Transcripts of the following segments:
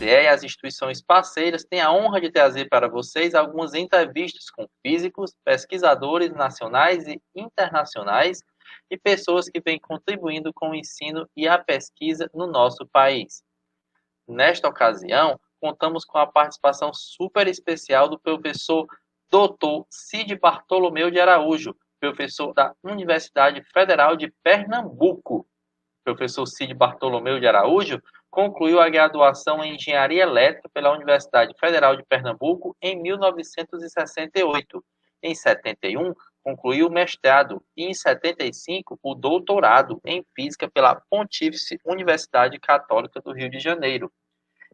e as instituições parceiras têm a honra de trazer para vocês algumas entrevistas com físicos, pesquisadores nacionais e internacionais e pessoas que vêm contribuindo com o ensino e a pesquisa no nosso país. Nesta ocasião, contamos com a participação super especial do professor Dr. Cid Bartolomeu de Araújo, professor da Universidade Federal de Pernambuco. O professor Cid Bartolomeu de Araújo concluiu a graduação em Engenharia Elétrica pela Universidade Federal de Pernambuco em 1968. Em 71, concluiu o mestrado e, em 75, o doutorado em Física pela Pontífice Universidade Católica do Rio de Janeiro.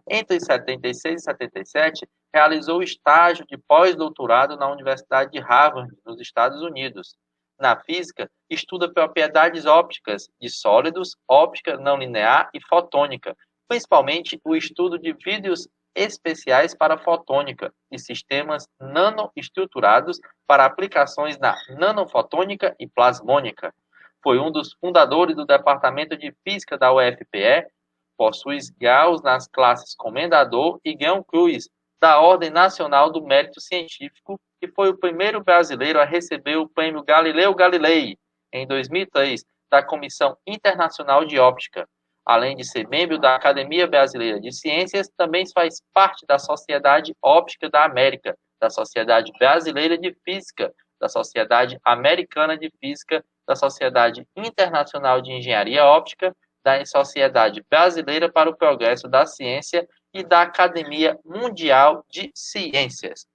Entre 76 e 77, realizou estágio de pós-doutorado na Universidade de Harvard, nos Estados Unidos. Na física, estuda propriedades ópticas de sólidos, óptica não linear e fotônica, principalmente o estudo de vídeos especiais para fotônica e sistemas nanoestruturados para aplicações na nanofotônica e plasmônica. Foi um dos fundadores do Departamento de Física da UFPE, possui graus nas classes Comendador e Grão Cruz da Ordem Nacional do Mérito Científico e foi o primeiro brasileiro a receber o Prêmio Galileu Galilei, em 2003, da Comissão Internacional de Óptica. Além de ser membro da Academia Brasileira de Ciências, também faz parte da Sociedade Óptica da América, da Sociedade Brasileira de Física, da Sociedade Americana de Física, da Sociedade Internacional de Engenharia Óptica, da Sociedade Brasileira para o Progresso da Ciência e da Academia Mundial de Ciências.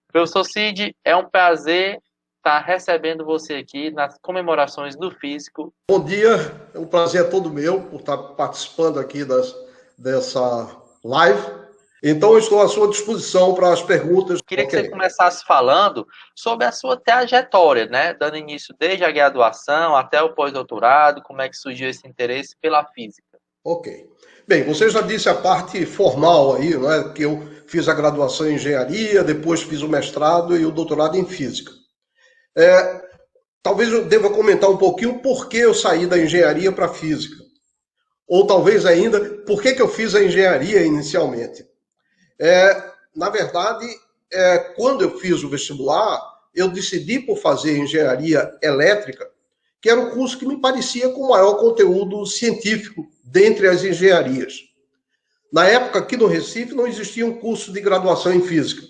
Professor Cid, é um prazer estar recebendo você aqui nas comemorações do Físico. Bom dia, é um prazer todo meu por estar participando aqui dessa live. Então, eu estou à sua disposição para as perguntas. Queria que você começasse falando sobre a sua trajetória, né? Dando início desde a graduação até o pós-doutorado, como é que surgiu esse interesse pela física. Ok. Bem, você já disse a parte formal aí, não é? Que eu fiz a graduação em engenharia, depois fiz o mestrado e o doutorado em física. Talvez eu deva comentar um pouquinho por que eu saí da engenharia para a física. Ou talvez ainda, por que eu fiz a engenharia inicialmente. Na verdade, quando eu fiz o vestibular, eu decidi por fazer engenharia elétrica, que era o curso que me parecia com maior conteúdo científico dentre as engenharias. Na época, aqui no Recife, não existia um curso de graduação em física.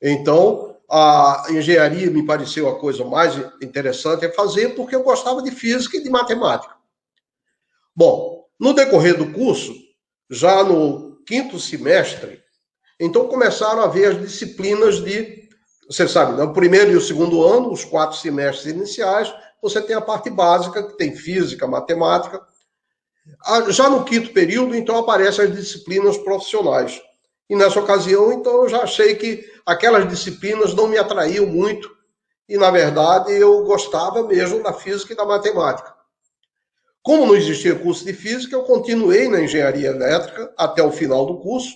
Então, a engenharia me pareceu a coisa mais interessante a fazer, porque eu gostava de física e de matemática. Bom, no decorrer do curso, já no 5º semestre, então começaram a haver as disciplinas você sabe, no 1º e o 2º ano, os 4 semestres iniciais, você tem a parte básica, que tem física, matemática. Já no 5º período, então, aparecem as disciplinas profissionais. E nessa ocasião, então, eu já achei que aquelas disciplinas não me atraíam muito. E, na verdade, eu gostava mesmo da física e da matemática. Como não existia curso de física, eu continuei na engenharia elétrica até o final do curso.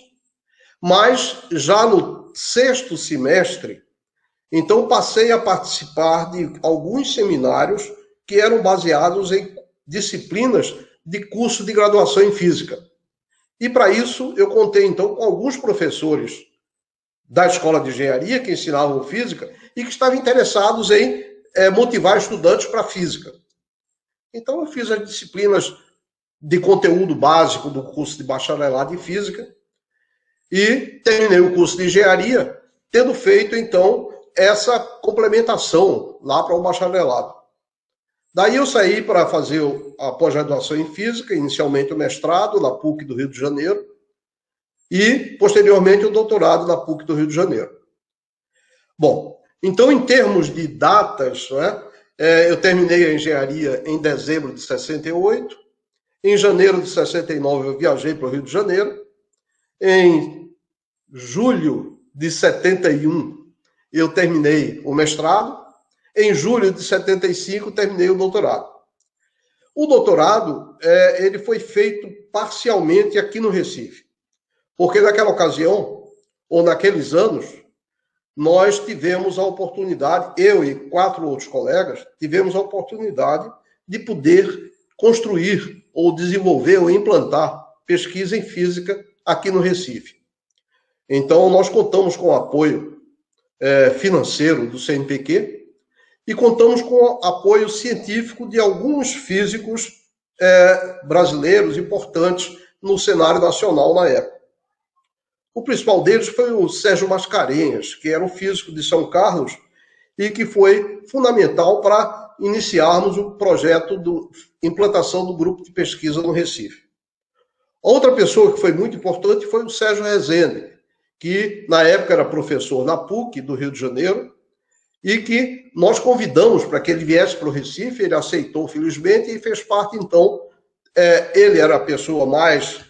Mas, já no 6º semestre, então passei a participar de alguns seminários que eram baseados em disciplinas de curso de graduação em física. E para isso eu contei então com alguns professores da escola de engenharia que ensinavam física e que estavam interessados em motivar estudantes para a física. Então eu fiz as disciplinas de conteúdo básico do curso de bacharelado em física e terminei o curso de engenharia, tendo feito então essa complementação lá para o bacharelado. Daí eu saí para fazer a pós-graduação em física, inicialmente o mestrado na PUC do Rio de Janeiro e, posteriormente, o doutorado na PUC do Rio de Janeiro. Bom, então, em termos de datas, eu terminei a engenharia em dezembro de 68, em janeiro de 69 eu viajei para o Rio de Janeiro, em julho de 71 eu terminei o mestrado, em julho de 75, terminei o doutorado. O doutorado ele foi feito parcialmente aqui no Recife, porque naquela ocasião, ou naqueles anos, nós tivemos a oportunidade, eu e 4 outros colegas, tivemos a oportunidade de poder construir, ou desenvolver, ou implantar pesquisa em física aqui no Recife. Então, nós contamos com o apoio financeiro do CNPq e contamos com o apoio científico de alguns físicos brasileiros importantes no cenário nacional na época. O principal deles foi o Sérgio Mascarenhas, que era um físico de São Carlos e que foi fundamental para iniciarmos o projeto de implantação do grupo de pesquisa no Recife. Outra pessoa que foi muito importante foi o Sérgio Rezende, que na época era professor na PUC do Rio de Janeiro e que nós convidamos para que ele viesse para o Recife. Ele aceitou, felizmente, e fez parte, então, ele era a pessoa mais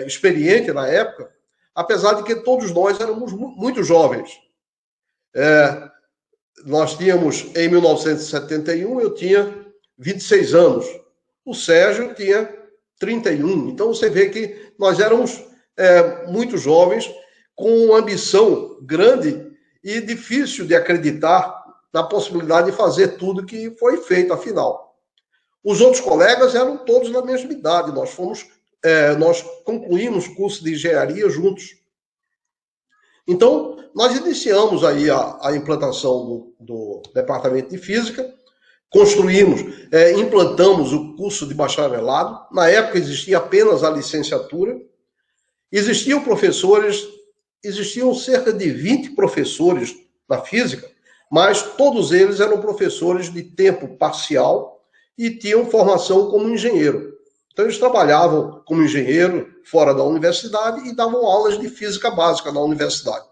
experiente na época, apesar de que todos nós éramos muito jovens. Nós tínhamos, em 1971, eu tinha 26 anos, o Sérgio tinha 31, então você vê que nós éramos muito jovens, com ambição grande e difícil de acreditar na possibilidade de fazer tudo que foi feito, afinal. Os outros colegas eram todos da mesma idade, nós concluímos curso de engenharia juntos. Então, nós iniciamos aí a implantação do Departamento de Física, construímos, implantamos o curso de bacharelado. Na época existia apenas a licenciatura. Existiam cerca de 20 professores na física, mas todos eles eram professores de tempo parcial e tinham formação como engenheiro. Então, eles trabalhavam como engenheiro fora da universidade e davam aulas de física básica na universidade.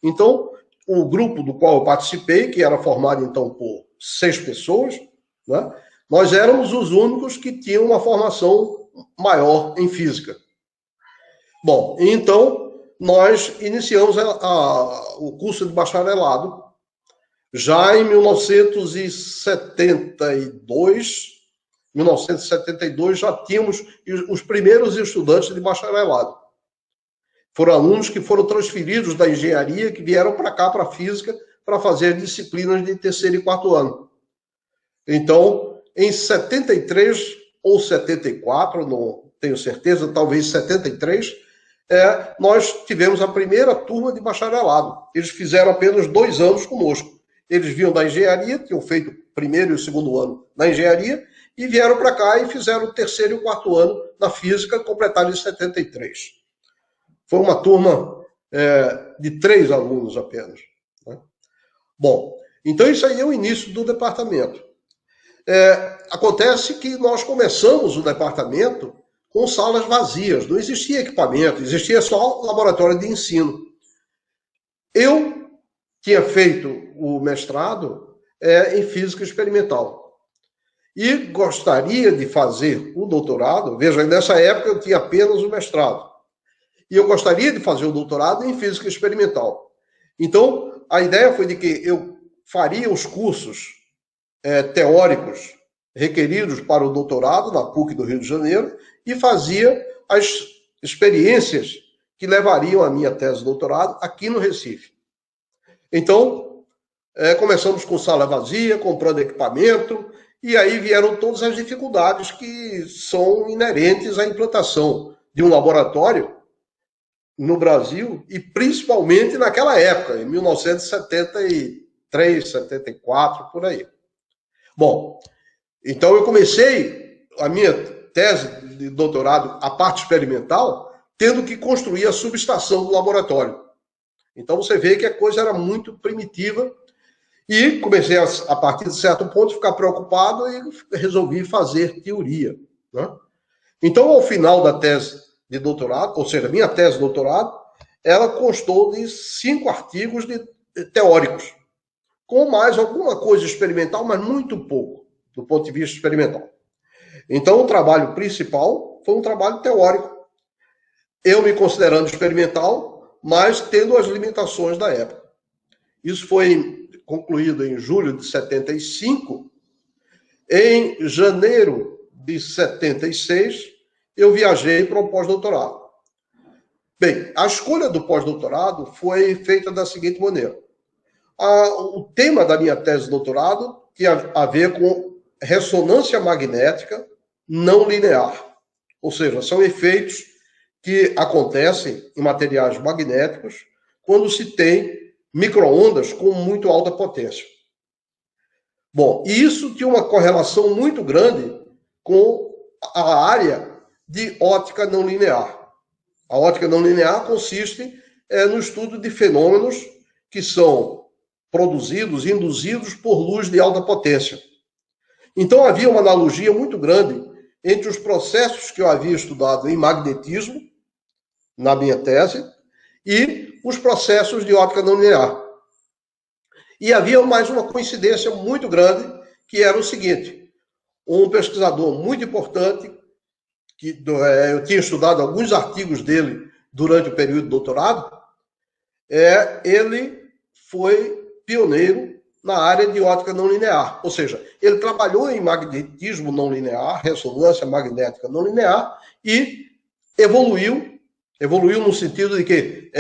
Então, o grupo do qual eu participei, que era formado, então, por 6 pessoas, né, nós éramos os únicos que tinham uma formação maior em física. Bom, então, nós iniciamos o curso de bacharelado já em 1972. 1972 já tínhamos os primeiros estudantes de bacharelado. Foram alunos que foram transferidos da engenharia, que vieram para cá, para a física, para fazer disciplinas de terceiro e quarto ano. Então, em 73 ou 74, não tenho certeza, talvez 73, nós tivemos a primeira turma de bacharelado. Eles fizeram apenas 2 anos conosco. Eles vinham da engenharia, tinham feito o primeiro e o segundo ano na engenharia, e vieram para cá e fizeram o terceiro e o quarto ano na física, completaram em 73. Foi uma turma de 3 alunos apenas, né? Bom, então isso aí é o início do departamento. Acontece que nós começamos o departamento com salas vazias, não existia equipamento, existia só laboratório de ensino. Eu tinha feito o mestrado em física experimental e gostaria de fazer o doutorado. Veja, nessa época eu tinha apenas o mestrado. E eu gostaria de fazer o doutorado em física experimental. Então, a ideia foi de que eu faria os cursos teóricos requeridos para o doutorado na PUC do Rio de Janeiro e fazia as experiências que levariam a minha tese de doutorado aqui no Recife. Então, começamos com sala vazia, comprando equipamento, e aí vieram todas as dificuldades que são inerentes à implantação de um laboratório no Brasil, e principalmente naquela época, em 1973, 74, por aí. Bom, então eu comecei a minha tese de doutorado, a parte experimental, tendo que construir a subestação do laboratório. Então você vê que a coisa era muito primitiva e comecei, a partir de certo ponto, a ficar preocupado e resolvi fazer teoria, né? Então, ao final da tese de doutorado, ou seja, minha tese de doutorado, ela constou de 5 artigos teóricos, com mais alguma coisa experimental, mas muito pouco, do ponto de vista experimental. Então, o trabalho principal foi um trabalho teórico, eu me considerando experimental, mas tendo as limitações da época. Isso foi concluído em julho de 75. Em janeiro de 76, eu viajei para o pós-doutorado. Bem, a escolha do pós-doutorado foi feita da seguinte maneira. O tema da minha tese de doutorado tinha a ver com ressonância magnética não linear. Ou seja, são efeitos que acontecem em materiais magnéticos quando se tem micro-ondas com muito alta potência. Bom, isso tinha uma correlação muito grande com a área de ótica não linear. A ótica não linear consiste no estudo de fenômenos que são produzidos, induzidos por luz de alta potência. Então havia uma analogia muito grande entre os processos que eu havia estudado em magnetismo, na minha tese, e os processos de ótica não linear. E havia mais uma coincidência muito grande, que era o seguinte: um pesquisador muito importante, que eu tinha estudado alguns artigos dele durante o período de doutorado, ele foi pioneiro na área de ótica não linear. Ou seja, ele trabalhou em magnetismo não linear, ressonância magnética não linear, e evoluiu no sentido de que,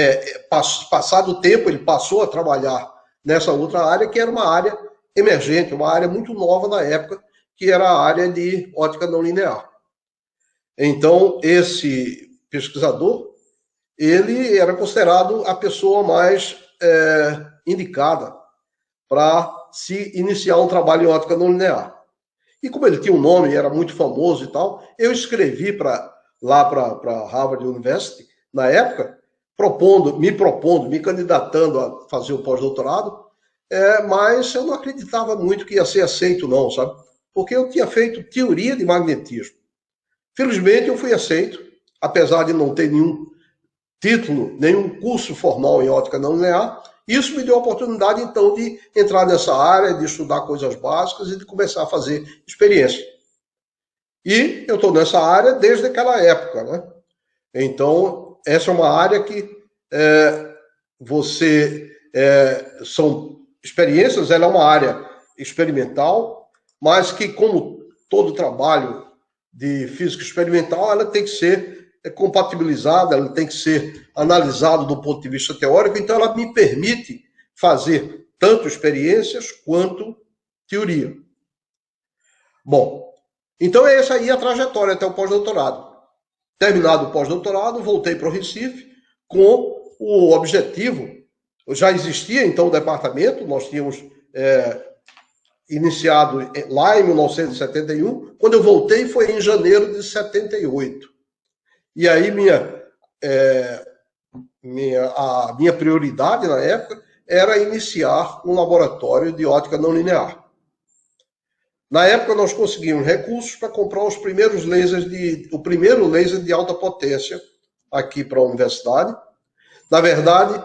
passado o tempo, ele passou a trabalhar nessa outra área, que era uma área emergente, uma área muito nova na época, que era a área de ótica não linear. Então, esse pesquisador, ele era considerado a pessoa mais indicada para se iniciar um trabalho em ótica não linear. E como ele tinha um nome, era muito famoso e tal, eu escrevi lá para Harvard University, na época, me candidatando a fazer o pós-doutorado, mas eu não acreditava muito que ia ser aceito não, sabe? Porque eu tinha feito teoria de magnetismo. Felizmente eu fui aceito, apesar de não ter nenhum título, nenhum curso formal em ótica não linear. Isso me deu a oportunidade, então, de entrar nessa área, de estudar coisas básicas e de começar a fazer experiência. E eu estou nessa área desde aquela época, né? Então, essa é uma área que são experiências, ela é uma área experimental, mas que, como todo trabalho de física experimental, ela tem que ser compatibilizada, ela tem que ser analisada do ponto de vista teórico, então ela me permite fazer tanto experiências quanto teoria. Bom, então essa aí é a trajetória até o pós-doutorado. Terminado o pós-doutorado, voltei para o Recife com o objetivo, já existia então o departamento, nós tínhamos iniciado lá em 1971, quando eu voltei foi em janeiro de 78. E aí a minha prioridade na época era iniciar um laboratório de ótica não linear. Na época nós conseguimos recursos para comprar o primeiro laser de alta potência aqui para a universidade. Na verdade,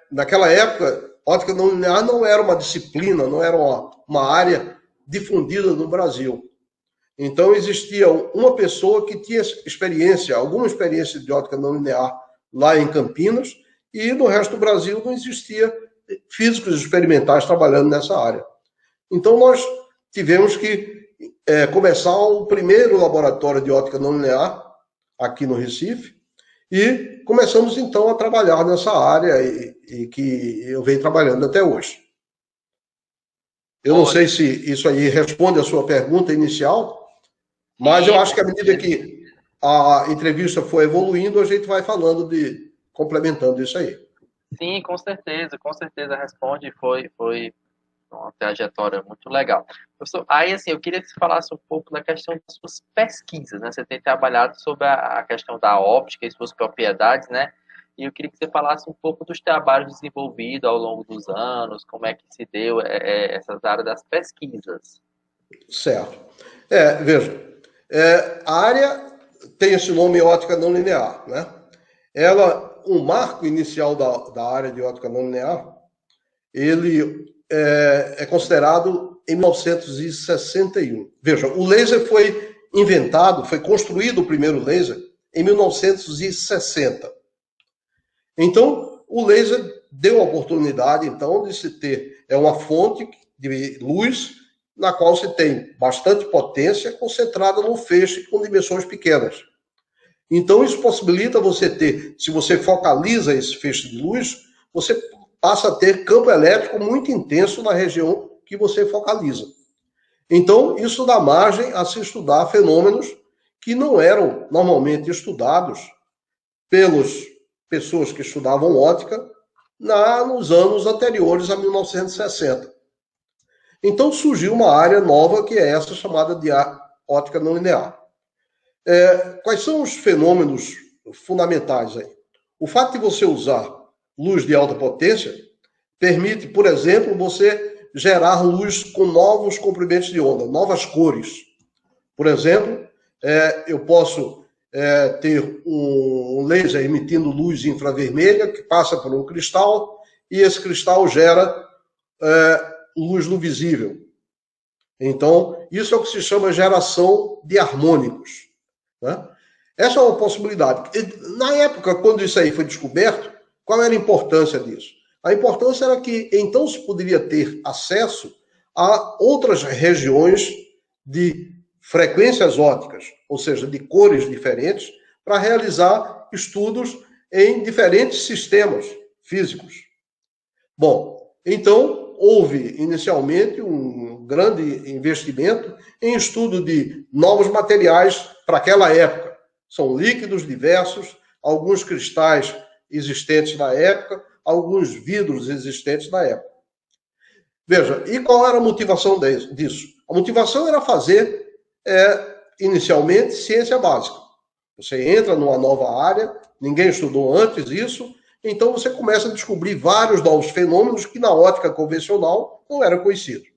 naquela época, ótica não linear não era uma disciplina, não era uma área difundida no Brasil. Então, existia uma pessoa que tinha alguma experiência de ótica não linear lá em Campinas, e no resto do Brasil não existia físicos experimentais trabalhando nessa área. Então, nós tivemos que começar o primeiro laboratório de ótica não linear aqui no Recife, e começamos, então, a trabalhar nessa área e que eu venho trabalhando até hoje. Eu não sei se isso aí responde a sua pergunta inicial, mas eu acho que à medida que a entrevista for evoluindo, a gente vai falando complementando isso aí. Sim, com certeza responde, foi uma trajetória muito legal. Professor, aí assim, eu queria que você falasse um pouco da questão das suas pesquisas, né? Você tem trabalhado sobre a questão da óptica e suas propriedades, né? E eu queria que você falasse um pouco dos trabalhos desenvolvidos ao longo dos anos, como é que se deu essas áreas das pesquisas. Certo. Veja, a área tem esse nome ótica não linear, né? O marco inicial da área de ótica não linear, ele é considerado em 1961. Veja, o laser foi construído o primeiro laser em 1960. Então, o laser deu a oportunidade, então, de se ter uma fonte de luz na qual se tem bastante potência concentrada num feixe com dimensões pequenas. Então, isso possibilita você ter, se você focaliza esse feixe de luz, você passa a ter campo elétrico muito intenso na região que você focaliza. Então, isso dá margem a se estudar fenômenos que não eram normalmente estudados pelas pessoas que estudavam ótica nos anos anteriores a 1960. Então surgiu uma área nova que é essa chamada de ótica não linear. Quais são os fenômenos fundamentais aí? O fato de você usar luz de alta potência permite, por exemplo, você gerar luz com novos comprimentos de onda, novas cores. Por exemplo, eu posso ter um laser emitindo luz infravermelha que passa por um cristal e esse cristal gera luz no visível. Então, isso é o que se chama geração de harmônicos, né? Essa é uma possibilidade. Na época, quando isso aí foi descoberto, qual era a importância disso? A importância era que então se poderia ter acesso a outras regiões de frequências ópticas, ou seja, de cores diferentes, para realizar estudos em diferentes sistemas físicos. Bom, então houve inicialmente um grande investimento em estudo de novos materiais para aquela época. São líquidos diversos, alguns cristais existentes na época, alguns vidros existentes na época. Veja, e qual era a motivação disso? A motivação era fazer, inicialmente, ciência básica. Você entra numa nova área, ninguém estudou antes isso, então você começa a descobrir vários novos fenômenos que na ótica convencional não eram conhecidos.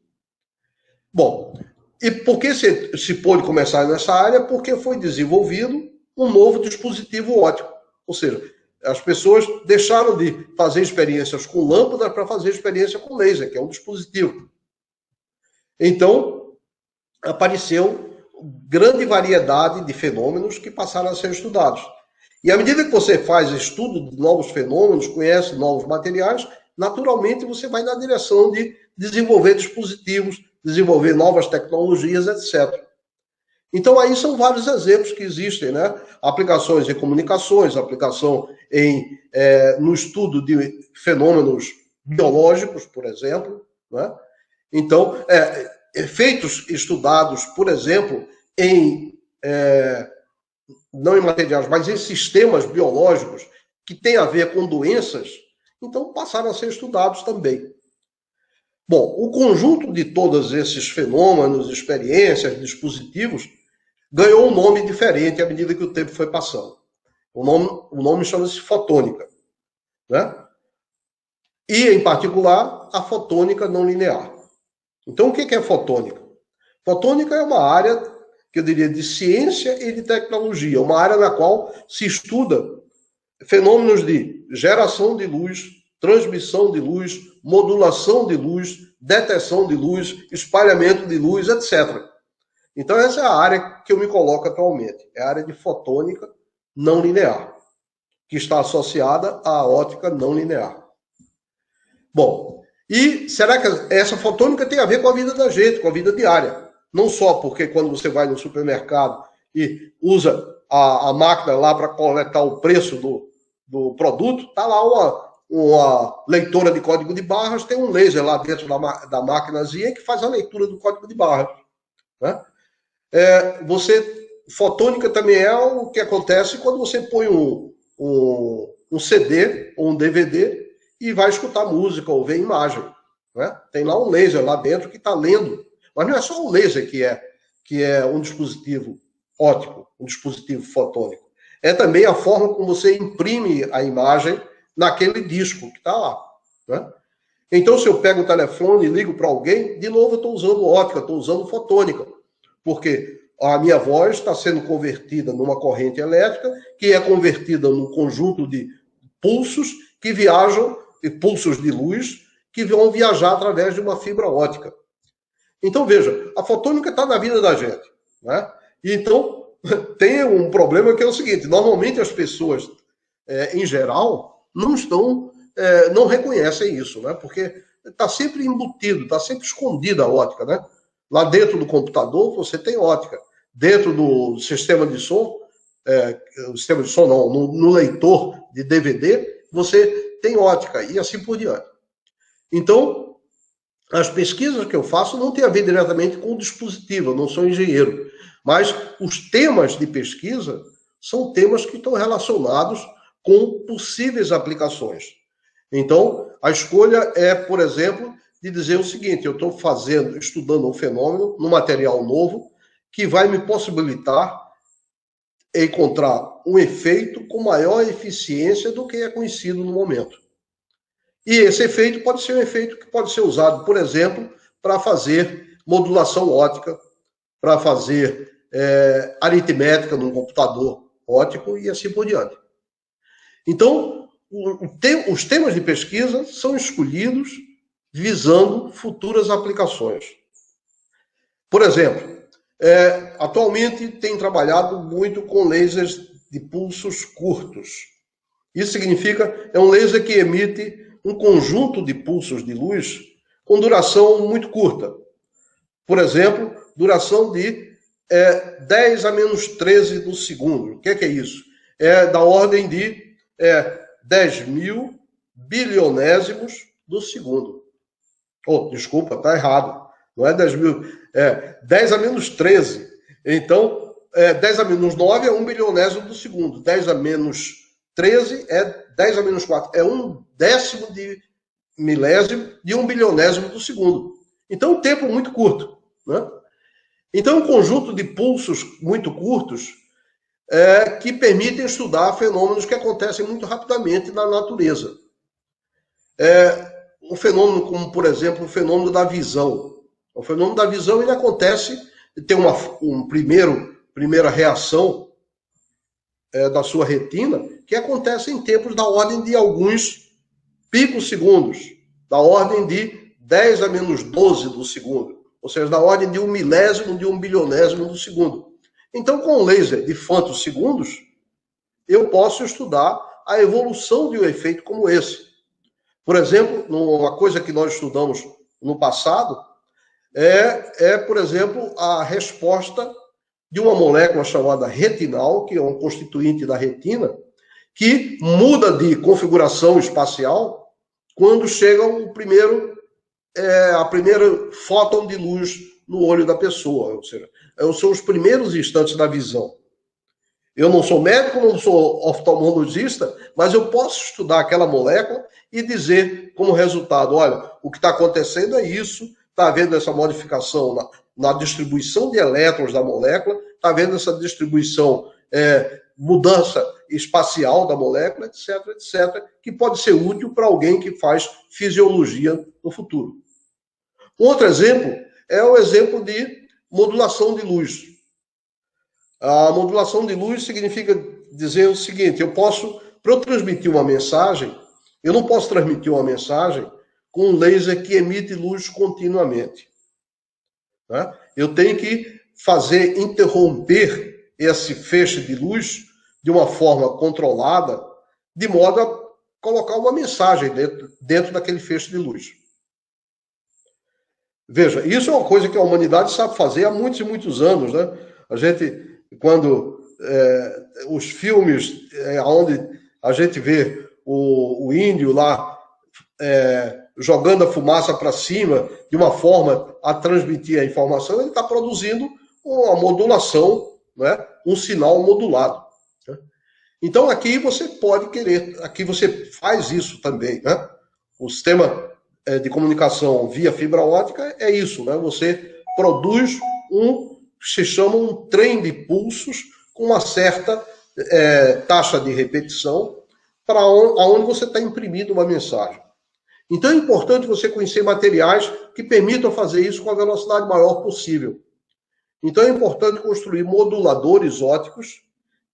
Bom, e por que se pôde começar nessa área? Porque foi desenvolvido um novo dispositivo óptico. Ou seja, as pessoas deixaram de fazer experiências com lâmpada para fazer experiência com laser, que é um dispositivo. Então, apareceu grande variedade de fenômenos que passaram a ser estudados. E à medida que você faz estudo de novos fenômenos, conhece novos materiais, naturalmente você vai na direção de desenvolver dispositivos, desenvolver novas tecnologias, etc. Então, aí são vários exemplos que existem, né? Aplicações em comunicações, aplicação no estudo de fenômenos biológicos, por exemplo, né? Então, efeitos estudados, por exemplo, não em materiais, mas em sistemas biológicos que têm a ver com doenças, então passaram a ser estudados também. Bom, o conjunto de todos esses fenômenos, experiências, dispositivos, ganhou um nome diferente à medida que o tempo foi passando. O nome chama-se fotônica, né? E, em particular, a fotônica não linear. Então, o que é fotônica? Fotônica é uma área, que eu diria, de ciência e de tecnologia, uma área na qual se estuda fenômenos de geração de luz, transmissão de luz, modulação de luz, detecção de luz, espalhamento de luz, etc. Então, essa é a área que eu me coloco atualmente. É a área de fotônica não linear, que está associada à ótica não linear. Bom, e será que essa fotônica tem a ver com a vida da gente, com a vida diária? Não só porque quando você vai no supermercado e usa a máquina lá para coletar o preço do produto, está lá uma leitora de código de barras, tem um laser lá dentro da maquinazinha que faz a leitura do código de barras, né? Fotônica também é o que acontece quando você põe um CD ou um DVD e vai escutar música ou ver imagem, né? Tem lá um laser lá dentro que está lendo. Mas não é só o laser que é um dispositivo óptico, um dispositivo fotônico. É também a forma como você imprime a imagem naquele disco que está lá, né? Então, se eu pego o telefone e ligo para alguém, de novo eu estou usando óptica, estou usando fotônica, porque a minha voz está sendo convertida numa corrente elétrica, que é convertida num conjunto de pulsos que viajam, pulsos de luz, que vão viajar através de uma fibra óptica. Então, veja, a fotônica está na vida da gente, né? E então, tem um problema que é o seguinte, normalmente as pessoas, em geral, não reconhecem isso, né? Porque está sempre embutido, está sempre escondida a óptica, né? Lá dentro do computador você tem óptica. Dentro do sistema de som, no leitor de DVD, você tem óptica e assim por diante. Então, as pesquisas que eu faço não têm a ver diretamente com o dispositivo, eu não sou engenheiro, mas os temas de pesquisa são temas que estão relacionados com possíveis aplicações. Então, a escolha é, por exemplo, de dizer o seguinte: eu estou estudando um fenômeno, num material novo, que vai me possibilitar encontrar um efeito com maior eficiência do que é conhecido no momento. E esse efeito pode ser um efeito que pode ser usado, por exemplo, para fazer modulação óptica, para fazer aritmética num computador óptico e assim por diante. Então, os temas de pesquisa são escolhidos visando futuras aplicações. Por exemplo, atualmente tem trabalhado muito com lasers de pulsos curtos. Isso significa é um laser que emite um conjunto de pulsos de luz com duração muito curta. Por exemplo, duração de 10 a menos 13 do segundo. O que é isso? É da ordem de 10 mil bilionésimos do segundo. Oh, desculpa, está errado. Não é 10 mil, 10 a menos 13. Então, 10 a menos 9 é 1 bilionésimo do segundo. 10 a menos 13 é 10 a menos 4. É 1/10 de milésimo de 1 bilionésimo do segundo. Então, um tempo muito curto. Né? Então, um conjunto de pulsos muito curtos que permitem estudar fenômenos que acontecem muito rapidamente na natureza. Um fenômeno como, por exemplo, o fenômeno da visão. O fenômeno da visão ele acontece, tem uma primeira reação da sua retina, que acontece em tempos da ordem de alguns picosegundos, da ordem de 10 a menos 12 do segundo, ou seja, da ordem de 1 milésimo de 1 bilionésimo do segundo. Então, com o laser de femtosegundos, eu posso estudar a evolução de um efeito como esse. Por exemplo, uma coisa que nós estudamos no passado por exemplo, a resposta de uma molécula chamada retinal, que é um constituinte da retina, que muda de configuração espacial quando chega a primeira fóton de luz no olho da pessoa. Ou seja, são os primeiros instantes da visão. Eu não sou médico, não sou oftalmologista, mas eu posso estudar aquela molécula e dizer como resultado, olha, o que está acontecendo é isso, está havendo essa modificação na distribuição de elétrons da molécula, está havendo essa distribuição, mudança espacial da molécula, etc, etc, que pode ser útil para alguém que faz fisiologia no futuro. Um outro exemplo é o exemplo de modulação de luz. A modulação de luz significa dizer o seguinte: para eu transmitir uma mensagem, eu não posso transmitir uma mensagem com um laser que emite luz continuamente. Tá? Eu tenho que interromper esse feixe de luz de uma forma controlada, de modo a colocar uma mensagem dentro daquele feixe de luz. Veja, isso é uma coisa que a humanidade sabe fazer há muitos e muitos anos, né? A gente, quando os filmes onde a gente vê o índio lá jogando a fumaça para cima de uma forma a transmitir a informação, ele está produzindo uma modulação, né? Um sinal modulado. Né? Então aqui você pode aqui você faz isso também, né? O sistema de comunicação via fibra ótica é isso, né? Você produz que se chama um trem de pulsos com uma certa taxa de repetição para onde você está imprimindo uma mensagem. Então é importante você conhecer materiais que permitam fazer isso com a velocidade maior possível. Então é importante construir moduladores ópticos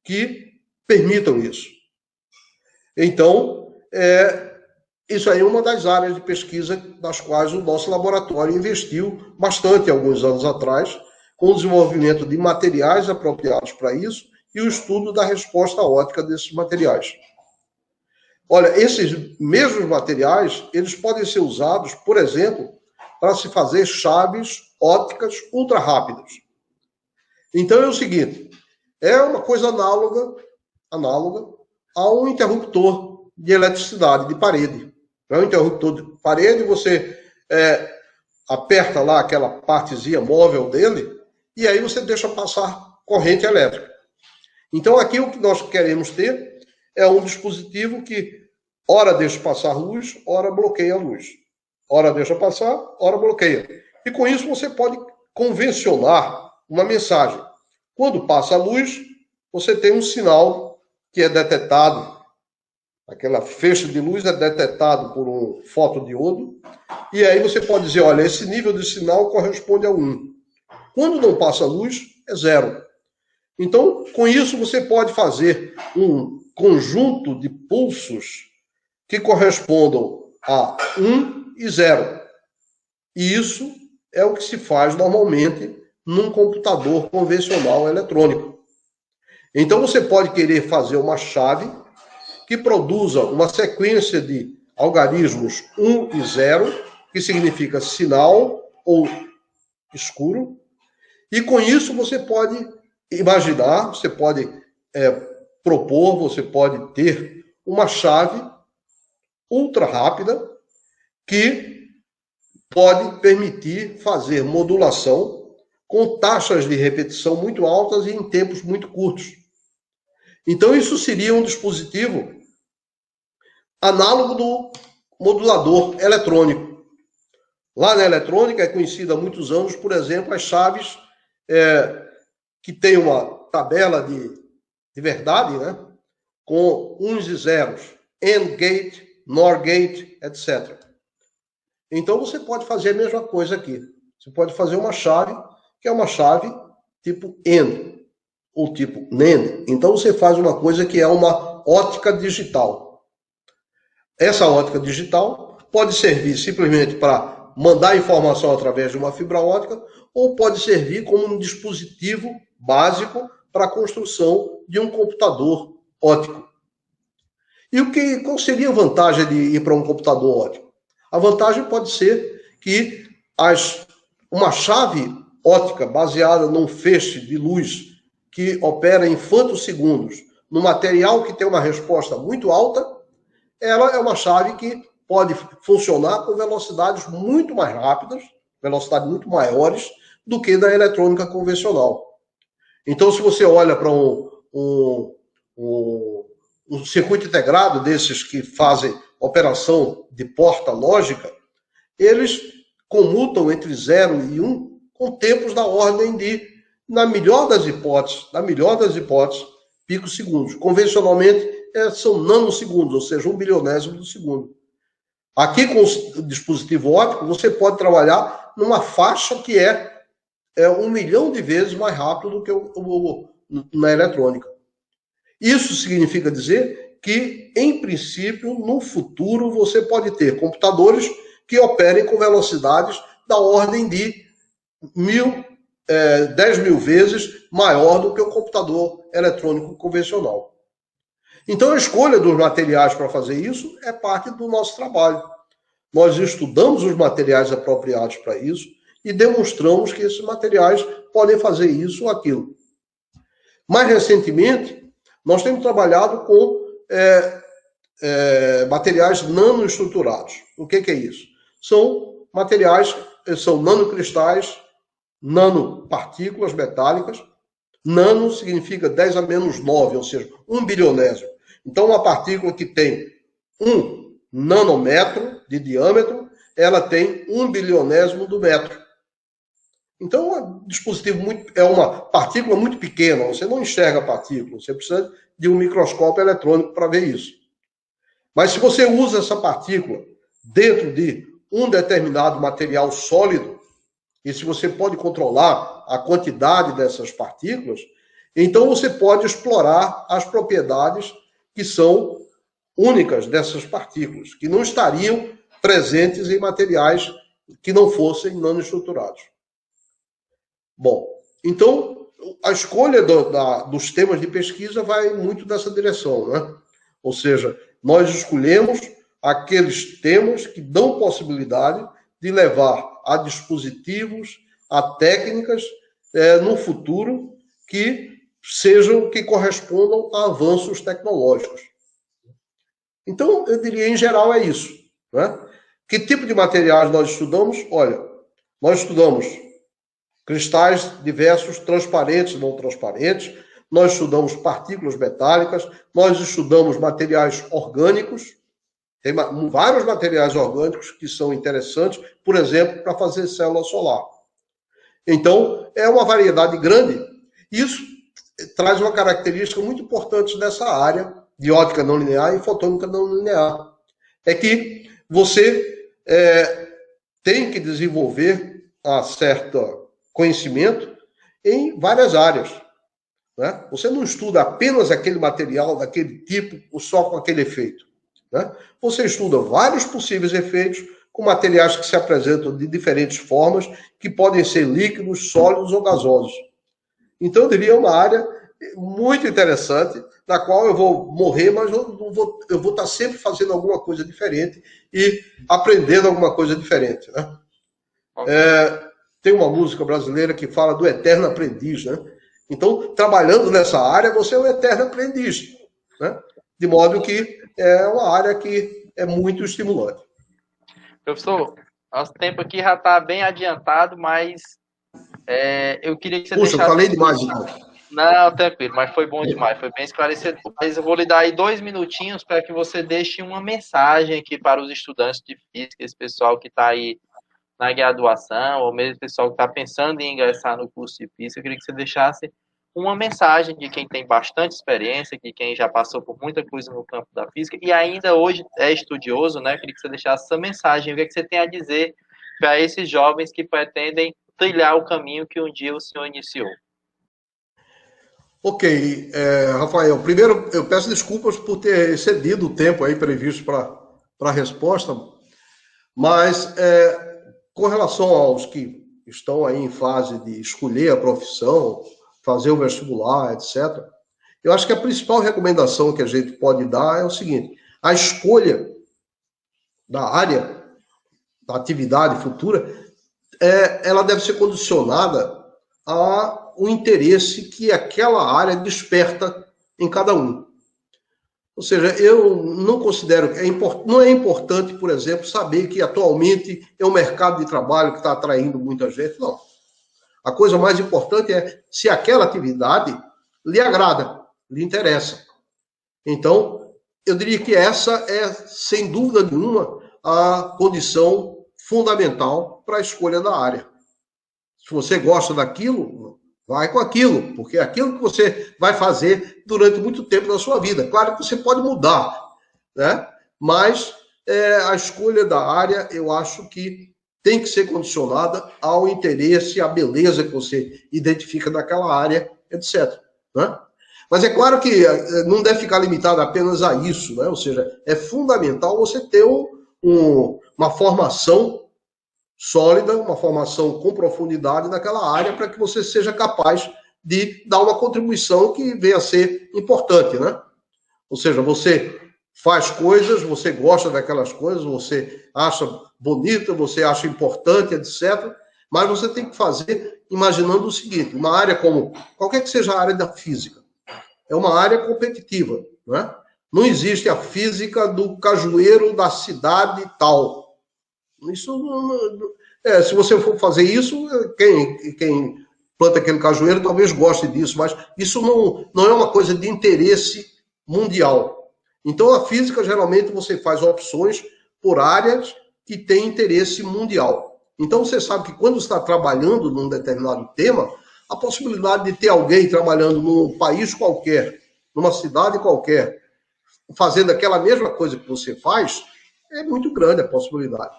que permitam isso. Então, isso aí é uma das áreas de pesquisa nas quais o nosso laboratório investiu bastante alguns anos atrás, com o desenvolvimento de materiais apropriados para isso e o estudo da resposta óptica desses materiais. Olha, esses mesmos materiais, eles podem ser usados, por exemplo, para se fazer chaves ópticas ultra rápidas. Então é o seguinte, é uma coisa análoga a um interruptor de eletricidade de parede. É um interruptor de parede, você aperta lá aquela partezinha móvel dele e aí você deixa passar corrente elétrica. Então aqui o que nós queremos ter é um dispositivo que ora deixa passar luz, ora bloqueia a luz. Ora deixa passar, ora bloqueia. E com isso você pode convencionar uma mensagem. Quando passa a luz, você tem um sinal que é detectado. Aquela feixa de luz é detectado por um fotodiodo. E aí você pode dizer, olha, esse nível de sinal corresponde a 1. Quando não passa a luz, é 0. Então, com isso, você pode fazer um conjunto de pulsos que correspondam a 1 e 0. E isso é o que se faz normalmente num computador convencional eletrônico. Então, você pode querer fazer uma chave que produza uma sequência de algarismos 1 e 0, que significa sinal ou escuro. E com isso você pode imaginar, você pode propor, você pode ter uma chave ultra rápida que pode permitir fazer modulação com taxas de repetição muito altas e em tempos muito curtos. Então isso seria um dispositivo análogo do modulador eletrônico. Lá na eletrônica é conhecida há muitos anos, por exemplo, as chaves que tem uma tabela de verdade, né? Com uns e zeros, AND gate, NOR gate, etc. Então você pode fazer a mesma coisa aqui. Você pode fazer uma chave que é uma chave tipo AND ou tipo NAND. Então você faz uma coisa que é uma ótica digital. Essa ótica digital pode servir simplesmente para mandar informação através de uma fibra ótica ou pode servir como um dispositivo básico para a construção de um computador óptico. E qual seria a vantagem de ir para um computador óptico? A vantagem pode ser que uma chave óptica baseada num feixe de luz que opera em fantosegundos, no material que tem uma resposta muito alta, ela é uma chave que pode funcionar com velocidades muito mais rápidas, velocidades muito maiores do que da eletrônica convencional. Então, se você olha para um circuito integrado desses que fazem operação de porta lógica, eles comutam entre 0 e 1 com tempos da ordem de, na melhor das hipóteses, picosegundos. Convencionalmente, são nanosegundos, ou seja, 1 bilionésimo do segundo. Aqui, com o dispositivo óptico, você pode trabalhar numa faixa que é 1 milhão de vezes mais rápido do que na eletrônica. Isso significa dizer que, em princípio, no futuro, você pode ter computadores que operem com velocidades da ordem de 10 mil vezes maior do que o computador eletrônico convencional. Então, a escolha dos materiais para fazer isso é parte do nosso trabalho. Nós estudamos os materiais apropriados para isso e demonstramos que esses materiais podem fazer isso ou aquilo. Mais recentemente, nós temos trabalhado com materiais nanoestruturados. O que é isso? São materiais, são nanocristais, nanopartículas metálicas. Nano significa 10 a menos 9, ou seja, 1 bilionésimo. Então, uma partícula que tem 1 nanômetro de diâmetro, ela tem 1 bilionésimo do metro. Então, é uma partícula muito pequena, você não enxerga a partícula, você precisa de um microscópio eletrônico para ver isso. Mas se você usa essa partícula dentro de um determinado material sólido, e se você pode controlar a quantidade dessas partículas, então você pode explorar as propriedades que são únicas dessas partículas, que não estariam presentes em materiais que não fossem nanoestruturados. Bom, então a escolha dos temas de pesquisa vai muito nessa direção, né? Ou seja, nós escolhemos aqueles temas que dão possibilidade de levar a dispositivos, a técnicas no futuro que correspondam a avanços tecnológicos. Então, eu diria, em geral, é isso, né? Que tipo de materiais nós estudamos? Olha, nós estudamos cristais diversos, transparentes e não transparentes. nós estudamos partículas metálicas, nós estudamos materiais orgânicos, tem vários materiais orgânicos que são interessantes, por exemplo, para fazer célula solar. Então, é uma variedade grande. Isso traz uma característica muito importante dessa área de ótica não linear e fotônica não linear. É que você tem que desenvolver um certo conhecimento em várias áreas. Né? Você não estuda apenas aquele material, daquele tipo, ou só com aquele efeito. Né? Você estuda vários possíveis efeitos com materiais que se apresentam de diferentes formas, que podem ser líquidos, sólidos ou gasosos. Então, eu diria uma área muito interessante, na qual eu vou morrer, mas eu vou estar sempre fazendo alguma coisa diferente e aprendendo alguma coisa diferente. Né? Tem uma música brasileira que fala do eterno aprendiz. Né? Então, trabalhando nessa área, você é um eterno aprendiz. Né? De modo que é uma área que é muito estimulante. Professor, nosso tempo aqui já está bem adiantado, mas eu queria que você deixasse... Puxa, eu falei demais, então. Não, tranquilo, mas foi bom demais, foi bem esclarecedor. Mas eu vou lhe dar aí 2 minutinhos para que você deixe uma mensagem aqui para os estudantes de física, esse pessoal que está aí na graduação, ou mesmo o pessoal que está pensando em ingressar no curso de física. Eu queria que você deixasse uma mensagem de quem tem bastante experiência, de quem já passou por muita coisa no campo da física e ainda hoje é estudioso, né? Eu queria que você deixasse essa mensagem. O que é que você tem a dizer para esses jovens que pretendem trilhar o caminho que um dia o senhor iniciou? Ok, Rafael, primeiro eu peço desculpas por ter excedido o tempo aí previsto para a resposta, mas com relação aos que estão aí em fase de escolher a profissão, fazer o vestibular, etc., eu acho que a principal recomendação que a gente pode dar é o seguinte: a escolha da área, da atividade futura, ela deve ser condicionada ao interesse que aquela área desperta em cada um. Ou seja, eu não considero que não é importante, por exemplo, saber que atualmente é um mercado de trabalho que está atraindo muita gente. Não. A coisa mais importante é se aquela atividade lhe agrada, lhe interessa. Então, eu diria que essa é, sem dúvida nenhuma, a condição fundamental para a escolha da área. Se você gosta daquilo, vai com aquilo, porque é aquilo que você vai fazer durante muito tempo na sua vida. Claro que você pode mudar, né? Mas a escolha da área, eu acho que tem que ser condicionada ao interesse, à beleza que você identifica daquela área, etc. Né? Mas é claro que não deve ficar limitado apenas a isso, né? Ou seja, é fundamental você ter uma formação sólida, uma formação com profundidade naquela área para que você seja capaz de dar uma contribuição que venha a ser importante, né? Ou seja, você faz coisas, você gosta daquelas coisas, você acha bonita, você acha importante, etc. Mas você tem que fazer imaginando o seguinte: uma área como, qualquer que seja a área da física, é uma área competitiva, né? Não existe a física do cajueiro da cidade tal. Isso se você for fazer isso, quem planta aquele cajueiro talvez goste disso, mas isso não é uma coisa de interesse mundial. Então, a física, geralmente, você faz opções por áreas que têm interesse mundial. Então, você sabe que quando está trabalhando num determinado tema, a possibilidade de ter alguém trabalhando num país qualquer, numa cidade qualquer, fazendo aquela mesma coisa que você faz, é muito grande a possibilidade.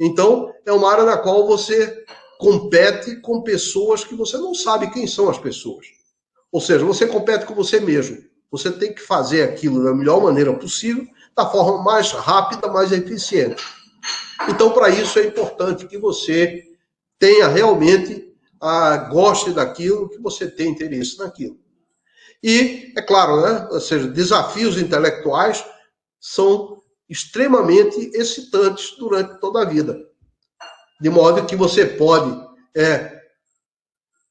Então, é uma área na qual você compete com pessoas que você não sabe quem são as pessoas. Ou seja, você compete com você mesmo. Você tem que fazer aquilo da melhor maneira possível, da forma mais rápida, mais eficiente. Então, para isso é importante que você tenha realmente, goste daquilo, que você tenha interesse naquilo. E, é claro, né? Ou seja, desafios intelectuais são extremamente excitantes durante toda a vida. De modo que você pode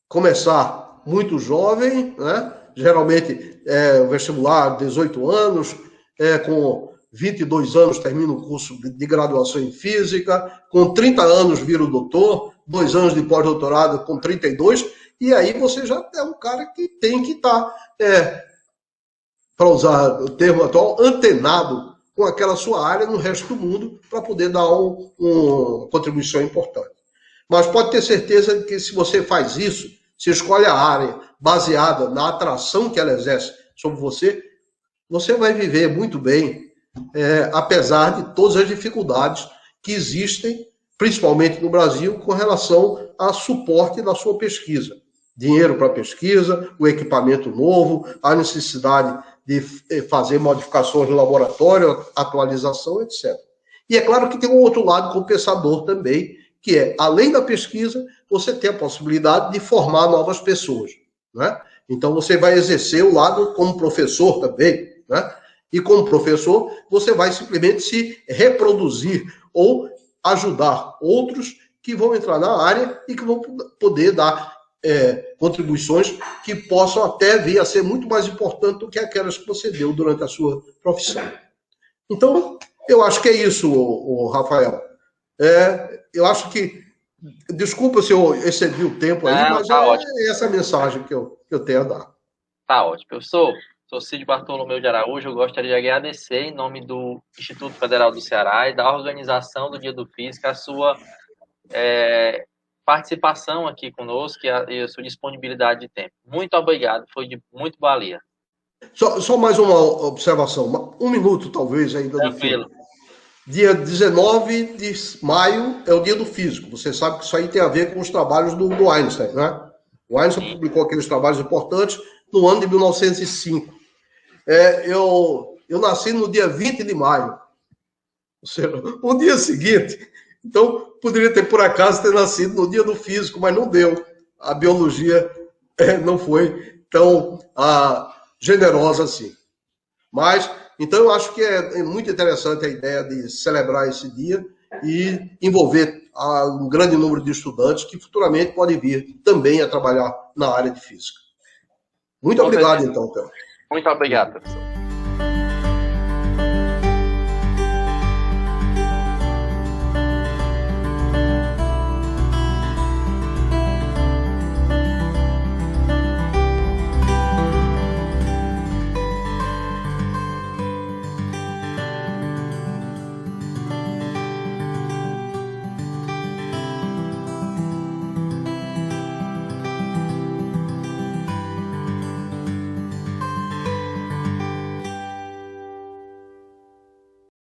começar muito jovem, né? Geralmente o vestibular, 18 anos, com 22 anos termina o curso de graduação em física, com 30 anos vira o doutor, 2 anos de pós-doutorado com 32, e aí você já é um cara que tem que estar, para usar o termo atual, antenado com aquela sua área no resto do mundo para poder dar uma contribuição importante. Mas pode ter certeza que se você faz isso, se escolhe a área baseada na atração que ela exerce sobre você, você vai viver muito bem, apesar de todas as dificuldades que existem, principalmente no Brasil, com relação a suporte da sua pesquisa. Dinheiro para pesquisa, o equipamento novo, a necessidade de fazer modificações no laboratório, atualização, etc. E é claro que tem um outro lado compensador também, que é, além da pesquisa, você tem a possibilidade de formar novas pessoas, né? Então, você vai exercer o lado como professor também, né? E como professor, você vai simplesmente se reproduzir ou ajudar outros que vão entrar na área e que vão poder dar contribuições que possam até vir a ser muito mais importantes do que aquelas que você deu durante a sua profissão. Então, eu acho que é isso, Rafael. Eu acho que... Desculpa se eu excedi o tempo aí, Não, mas tá ótimo. essa a mensagem que eu tenho a dar. Tá ótimo. Eu sou Cid Bartolomeu de Araújo. Eu gostaria de agradecer, em nome do Instituto Federal do Ceará e da organização do Dia do Física, a sua participação aqui conosco e a sua disponibilidade de tempo. Muito obrigado, foi de muito valia. Só mais uma observação, um minuto talvez ainda do Tranquilo. fim. Dia 19 de maio é o dia do físico. Você sabe que isso aí tem a ver com os trabalhos do Einstein, né? O Einstein publicou aqueles trabalhos importantes no ano de 1905. Eu nasci no dia 20 de maio, ou seja, o dia seguinte. Então, poderia ter, por acaso, ter nascido no dia do físico, mas não deu. A biologia não foi tão generosa assim. Mas, então, eu acho que é muito interessante a ideia de celebrar esse dia e envolver um grande número de estudantes que futuramente podem vir também a trabalhar na área de física. Muito obrigado, então, Theo. Muito obrigado, professor.